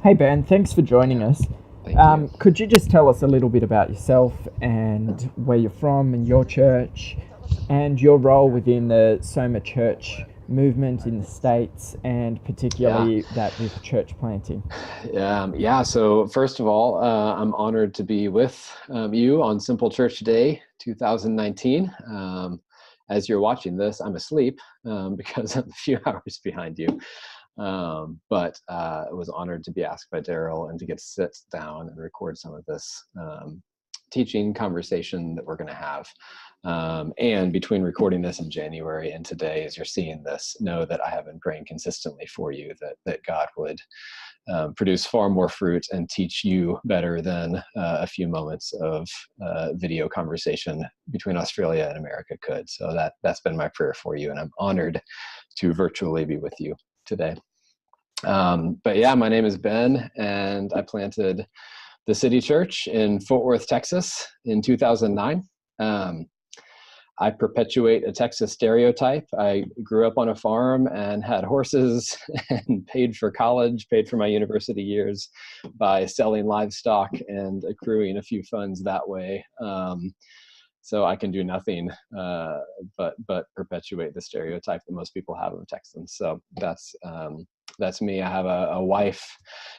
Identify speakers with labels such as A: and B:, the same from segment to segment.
A: Hey Ben, thanks for joining
B: Yeah,
A: us.
B: thank you.
A: Could you just tell us a little bit about yourself and where you're from and your church and your role within the Soma church movement in the States and
B: Yeah,
A: particularly that with church planting?
B: yeah. So first of all, I'm honored to be with you on Simple Church Day 2019. As you're watching this, I'm asleep because I'm a few hours behind you. But I was honored to be asked by Darryl and to get to sit down and record some of this teaching conversation that we're going to have. And between recording this in January and today, as you're seeing this, know that I have been praying consistently for you that God would produce far more fruit and teach you better than a few moments of video conversation between Australia and America could. So that's been my prayer for you, and I'm honored to virtually be with you today. But yeah, my name is Ben, and I planted the City Church in Fort Worth, Texas in 2009. Um, I perpetuate a Texas stereotype. I grew up on a farm and had horses and paid for college, paid for my university years by selling livestock and accruing a few funds that way. So I can do nothing but perpetuate the stereotype that most people have of Texans. So that's me. I have a wife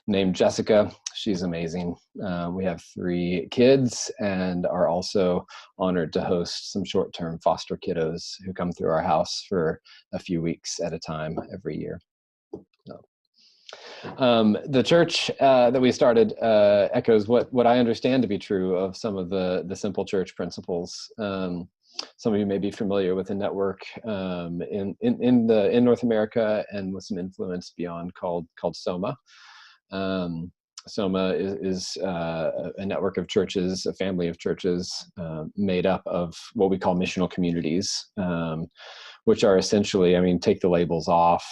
B: named Jessica. She's amazing. We have 3 kids and are also honored to host some short-term foster kiddos who come through our house for a few weeks at a time every year. So, the church that we started echoes what I understand to be true of some of the simple church principles. Some of you may be familiar with a network in North America and with some influence beyond called Soma. Um, Soma is a network of churches, a family of churches made up of what we call missional communities, which are essentially, I mean, take the labels off,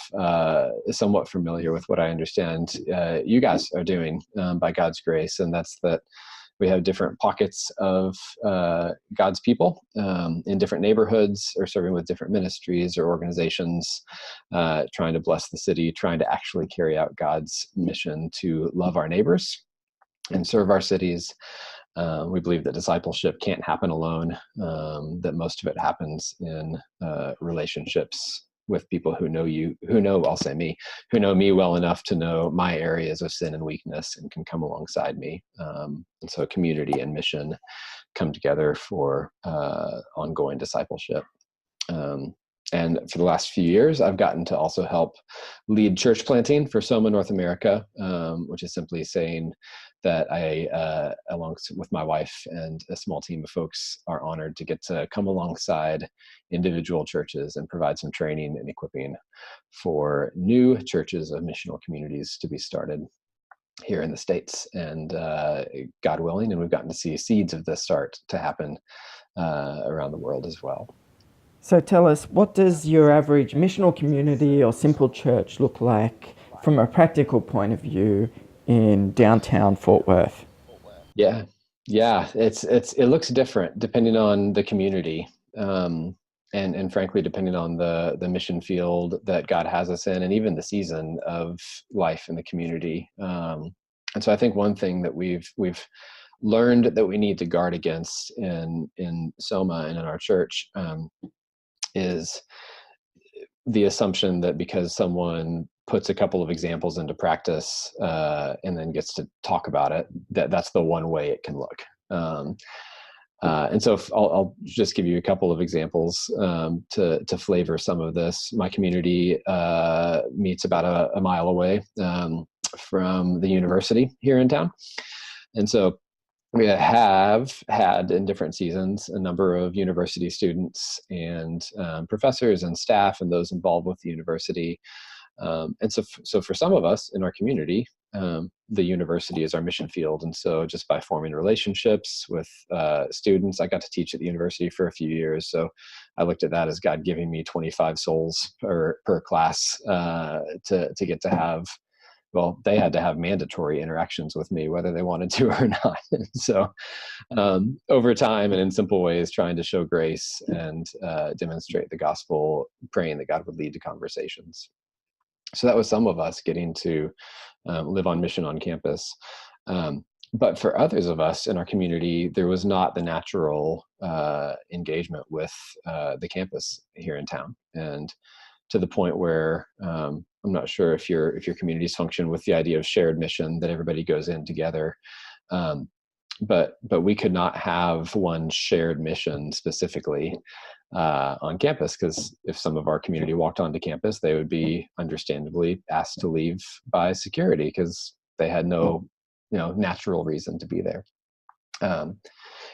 B: somewhat familiar with what I understand you guys are doing by God's grace. And that's that we have different pockets of God's people in different neighborhoods or serving with different ministries or organizations, trying to bless the city, trying to actually carry out God's mission to love our neighbors and serve our cities. We believe that discipleship can't happen alone, that most of it happens in relationships with people who know you, who know, I'll say me, who know me well enough to know my areas of sin and weakness and can come alongside me. And so community and mission come together for ongoing discipleship. Um, and for the last few years, I've gotten to also help lead church planting for Soma North America, which is simply saying that I, along with my wife and a small team of folks, are honored to get to come alongside individual churches and provide some training and equipping for new churches of missional communities to be started here in the States. And God willing, and we've gotten to see seeds of this start to happen around the world as well.
A: So tell us, what does your average missional community or simple church look like from a practical point of view in downtown Fort Worth?
B: Yeah, yeah, it looks different depending on the community, um, and frankly, depending on the mission field that God has us in, and even the season of life in the community. And so, I think one thing that we've learned that we need to guard against in Soma and in our church is the assumption that because someone puts a couple of examples into practice and then gets to talk about it, that's the one way it can look. And so I'll just give you a couple of examples to flavor some of this. My community meets about a mile away from the university here in town. And so we have had in different seasons a number of university students and professors and staff and those involved with the university. And so for some of us in our community, the university is our mission field. And so just by forming relationships with students, I got to teach at the university for a few years. So I looked at that as God giving me 25 souls per class to get to have, well, they had to have mandatory interactions with me, whether they wanted to or not. So over time and in simple ways, trying to show grace and demonstrate the gospel, praying that God would lead to conversations. So that was some of us getting to live on mission on campus. But for others of us in our community, there was not the natural engagement with the campus here in town, and to the point where I'm not sure if your communities function with the idea of shared mission, that everybody goes in together. Um, but we could not have one shared mission specifically on campus, because if some of our community walked onto campus, they would be understandably asked to leave by security because they had no natural reason to be there. Um,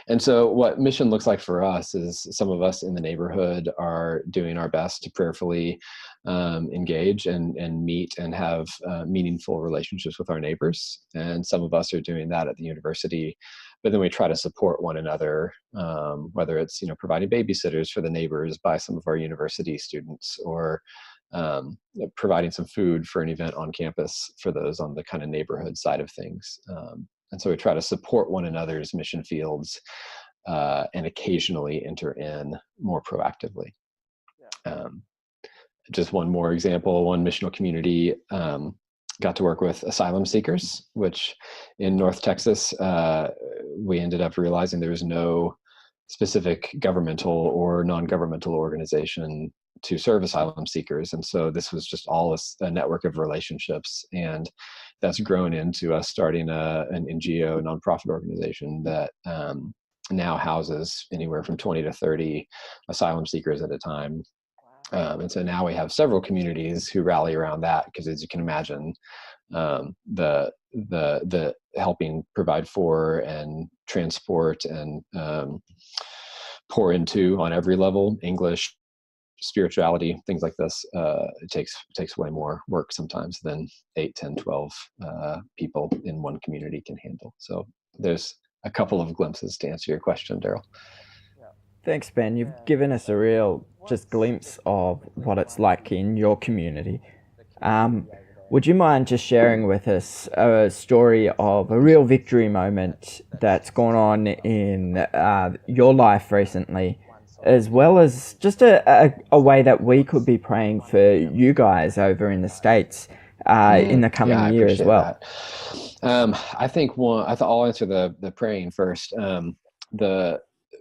B: and so what mission looks like for us is some of us in the neighborhood are doing our best to prayerfully engage and meet and have meaningful relationships with our neighbors. And some of us are doing that at the university. But then we try to support one another, whether it's providing babysitters for the neighbors by some of our university students, or providing some food for an event on campus for those on the kind of neighborhood side of things. And so we try to support one another's mission fields and occasionally enter in more proactively. Just one more example, one missional community got to work with asylum seekers, which in North Texas, we ended up realizing there was no specific governmental or non-governmental organization to serve asylum seekers. And so this was just all a network of relationships. And that's grown into us starting an NGO, nonprofit organization that now houses anywhere from 20 to 30 asylum seekers at a time. And so now we have several communities who rally around that, because as you can imagine, the helping provide for and transport and pour into on every level, English, spirituality, things like this, it takes way more work sometimes than 8, 10, 12 people in one community can handle. So there's a couple of glimpses to answer your question, Darryl.
A: Thanks, Ben. You've given us a real just glimpse of what it's like in your community. Would you mind just sharing with us a story of a real victory moment that's gone on in your life recently, as well as just a way that we could be praying for you guys over in the States in the coming year as well?
B: I think I'll answer the praying first.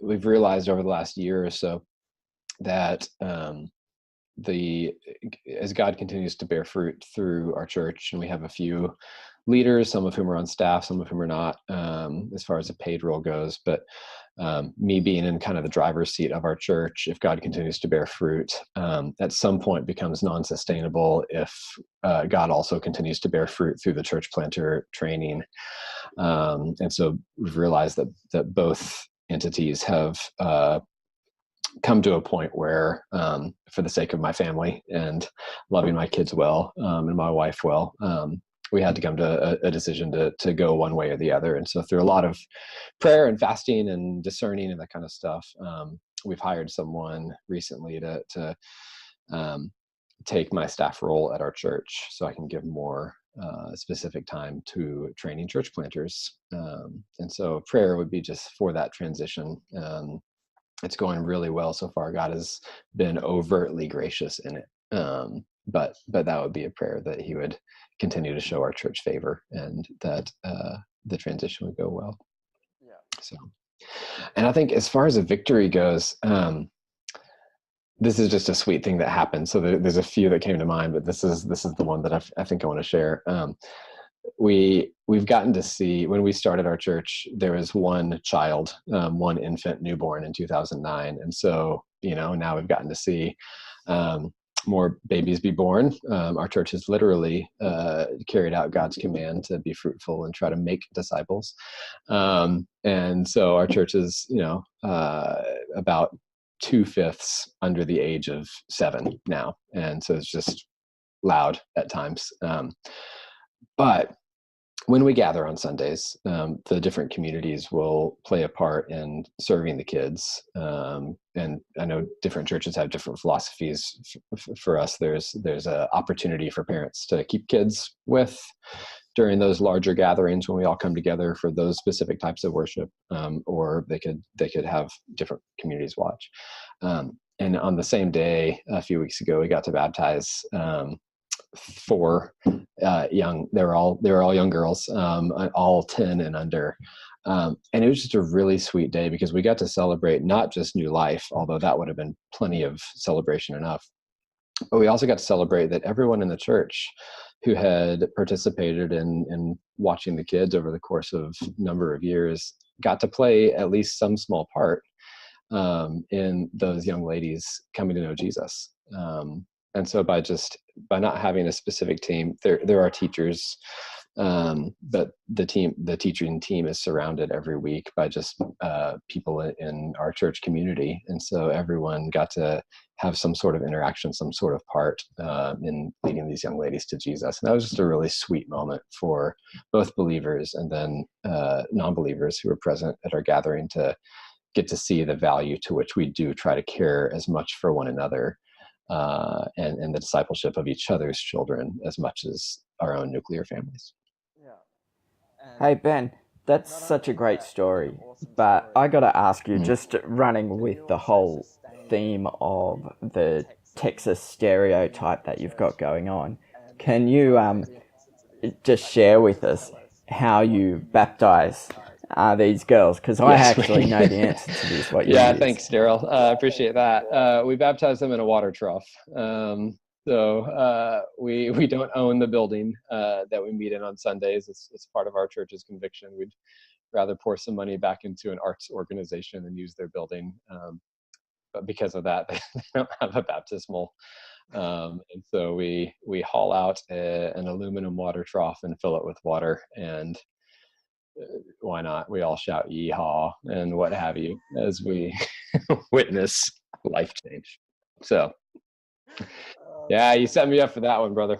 B: We've realized over the last year or so that as God continues to bear fruit through our church, and we have a few leaders, some of whom are on staff, some of whom are not, as far as a paid role goes, but me being in kind of the driver's seat of our church, if God continues to bear fruit, at some point becomes non-sustainable if God also continues to bear fruit through the church planter training. And so we've realized that both entities have come to a point where, for the sake of my family and loving my kids well, and my wife well, we had to come to a decision to go one way or the other. And so through a lot of prayer and fasting and discerning and that kind of stuff, we've hired someone recently to take my staff role at our church, so I can give more specific time to training church planters. And so prayer would be just for that transition. It's going really well so far. God has been overtly gracious in it. But that would be a prayer that he would continue to show our church favor, and that the transition would go well. So, and I think as far as a victory goes, this is just a sweet thing that happened. So there's a few that came to mind, but this is the one that I think I want to share. We've gotten to see, when we started our church, there was one child, one infant newborn in 2009. And so, now we've gotten to see more babies be born. Our church has literally carried out God's command to be fruitful and try to make disciples. And so our church is, about 2/5 under the age of 7 now. And so it's just loud at times. But when we gather on Sundays, the different communities will play a part in serving the kids. And I know different churches have different philosophies. For us, there's an opportunity for parents to keep kids with during those larger gatherings when we all come together for those specific types of worship, or they could have different communities watch. And on the same day, a few weeks ago, we got to baptize four they were all young girls, all 10 and under. And it was just a really sweet day because we got to celebrate not just new life, although that would have been plenty of celebration enough, but we also got to celebrate that everyone in the church who had participated in watching the kids over the course of a number of years got to play at least some small part in those young ladies coming to know Jesus. And so by not having a specific team, there are teachers, but the teaching team is surrounded every week by just people in our church community, and so everyone got to have some sort of interaction, some sort of part in leading these young ladies to Jesus. And that was just a really sweet moment for both believers and then non-believers who were present at our gathering to get to see the value to which we do try to care as much for one another and the discipleship of each other's children as much as our own nuclear families.
A: Hey, Ben, that's such a great story. But I got to ask you, just running with the whole theme of the Texas stereotype that you've got going on, can you just share with us how you baptize these girls? Because I actually know the answer to this. What you
B: Yeah,
A: use.
B: thanks, Darryl. I appreciate that. We baptize them in a water trough. So we don't own the building that we meet in on Sundays. It's part of our church's conviction. We'd rather pour some money back into an arts organization than use their building. But because of that, they don't have a baptismal. And so we haul out an aluminum water trough and fill it with water. And why not? We all shout yeehaw and what have you as we witness life change. So yeah, you set me up for that one, brother.